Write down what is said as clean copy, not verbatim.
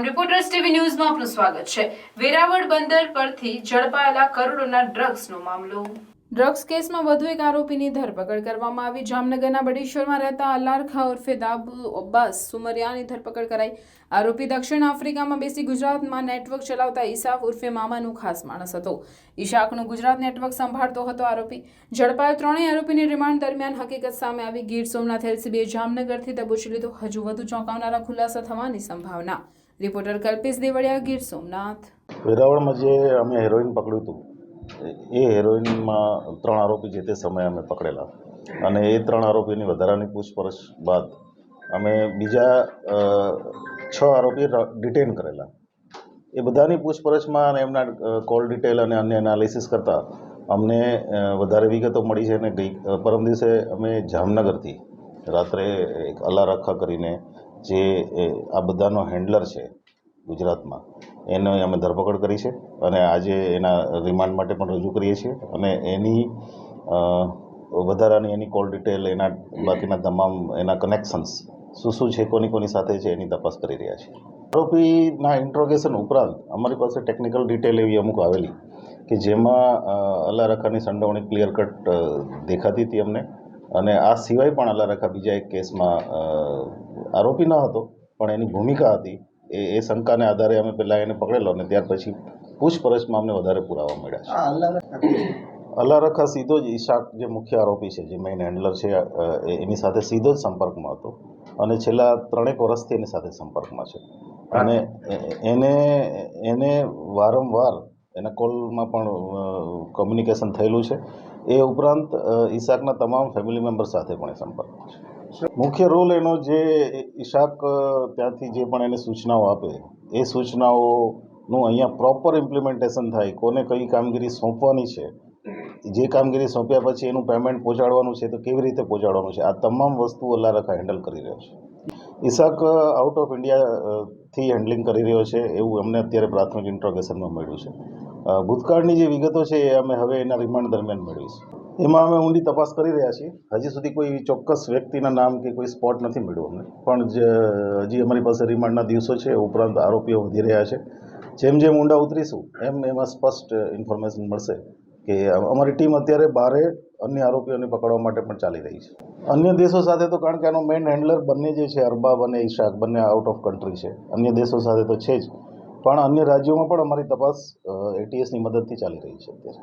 Prime reporters TV ન્યૂઝમાં આપનું સ્વાગત છે। વેરાવળ બંદર પરથી ઝડપાયેલા કરોડોના ડ્રગ્સનો મામલો। ડ્રગ્સ કેસમાં વધુ એક આરોપીની ધરપકડ કરવામાં આવી। જામનગરના બડેશ્વરમાં રહેતા અલારખા ઉર્ફે દાબુ અબ્બાસ સુમરિયાની ધરપકડ કરાઈ। આરોપી દક્ષિણ આફ્રિકામાં બેસી ગુજરાતમાં નેટવર્ક ચલાવતા ઈશાક ઉર્ફે મામાનું ખાસ માણસ હતો। ઈશાકનું ગુજરાત નેટવર્ક સંભાળતો હતો। આરોપી ઝડપાયેલ ત્રણેય આરોપીની રિમાન્ડ દરમિયાન હકીકત સામે આવી। ગીર સોમનાથ એલસીબીએ જામનગરથી દબોચી લીધો। હજુ વધુ ચોંકાવનારા ખુલાસા થવાની સંભાવના। રિપોર્ટર કલ્પેશ દેવળિયા, ગીર સોમનાથ। વેરાવળમાં જે અમે હેરોઇન પકડ્યું હતું એ હેરોઇનમાં 3 આરોપી જે તે સમયે અમે પકડેલા અને એ 3 આરોપીની વધારાની પૂછપરછ બાદ અમે બીજા 6 આરોપી ડિટેન કરેલા। એ બધાની પૂછપરછમાં અને એમના કોલ ડિટેલ અને અન્ય એનાલિસિસ કરતાં અમને વધારે વિગતો મળી છે અને પરમ દિવસે અમે જામનગરથી રાત્રે એક અલારખા કરીને જે આ બધાનો હેન્ડલર છે ગુજરાતમાં એને અમે ધરપકડ કરી છે અને આજે એના રિમાન્ડ માટે પણ રજૂ કરીએ છીએ અને એની વધારાની એની કોલ ડિટેલ એના બાકીના તમામ એના કનેક્શન્સ શું છે કોની સાથે છે એની તપાસ કરી રહ્યા છીએ। આરોપીના ઇન્ટ્રોગેશન ઉપરાંત અમારી પાસે ટેકનિકલ ડિટેલ એવી અમુક આવેલી કે જેમાં અલારખાની સંડોવણી ક્લિયર કટ દેખાતી હતી અમને અને આ સિવાય પણ અલારખા બીજા એક કેસમાં આરોપી ન હતો પણ એની ભૂમિકા હતી। એ શંકાને આધારે અમે પહેલાં એને પકડેલો અને ત્યાર પછી પૂછપરછમાં અમને વધારે પુરાવા મળ્યા છે। અલારખા સીધો જ ઈશાક જે મુખ્ય આરોપી છે, જે મેઇન હેન્ડલર છે, એની સાથે સીધો જ સંપર્કમાં હતો અને છેલ્લા 3 વર્ષથી એની સાથે સંપર્કમાં છે અને એને વારંવાર એના કોલમાં પણ કોમ્યુનિકેશન થયેલું છે। એ ઉપરાંત ઈશાકના તમામ ફેમિલી મેમ્બર સાથે પણ એ સંપર્કમાં છે। મુખ્ય રોલ એનો જે ઈશાક ત્યાંથી જે પણ એને સૂચનાઓ આપે એ સૂચનાઓનું અહીંયા પ્રોપર ઇમ્પ્લિમેન્ટેશન થાય, કોને કઈ કામગીરી સોંપવાની છે, જે કામગીરી સોંપ્યા પછી એનું પેમેન્ટ પહોંચાડવાનું છે તો કેવી રીતે પહોંચાડવાનું છે, આ તમામ વસ્તુ અલારખા હેન્ડલ કરી રહ્યો છે। ઈશાક આઉટ ઓફ ઇન્ડિયાથી હેન્ડલિંગ કરી રહ્યો છે એવું અમને અત્યારે પ્રાથમિક ઇન્ટ્રોગેશનમાં મળ્યું છે। ભૂતકાળની જે વિગતો છે એ અમે હવે એના રિમાન્ડ દરમિયાન મેળવીશું। એમાં અમે ઊંડી તપાસ કરી રહ્યા છીએ। હજી સુધી કોઈ ચોક્કસ વ્યક્તિના નામ કે કોઈ સ્પોટ નથી મળ્યું અમને, પણ હજી અમારી પાસે રિમાન્ડના દિવસો છે, ઉપરાંત આરોપીઓ વધી રહ્યા છે। જેમ જેમ ઊંડા ઉતરીશું એમાં સ્પષ્ટ ઇન્ફોર્મેશન મળશે કે અમારી ટીમ અત્યારે બારે અન્ય આરોપીઓને પકડવા માટે પણ ચાલી રહી છે। અન્ય દેશો સાથે તો કારણ કે આનો મેઇન હેન્ડલર બંને જે છે અરબાબ અને ઈશાક બંને આઉટ ઓફ કન્ટ્રી છે, અન્ય દેશો સાથે તો છે જ, પણ અન્ય રાજ્યોમાં પણ અમારી તપાસ એટીએસની મદદથી ચાલી રહી છે અત્યારે।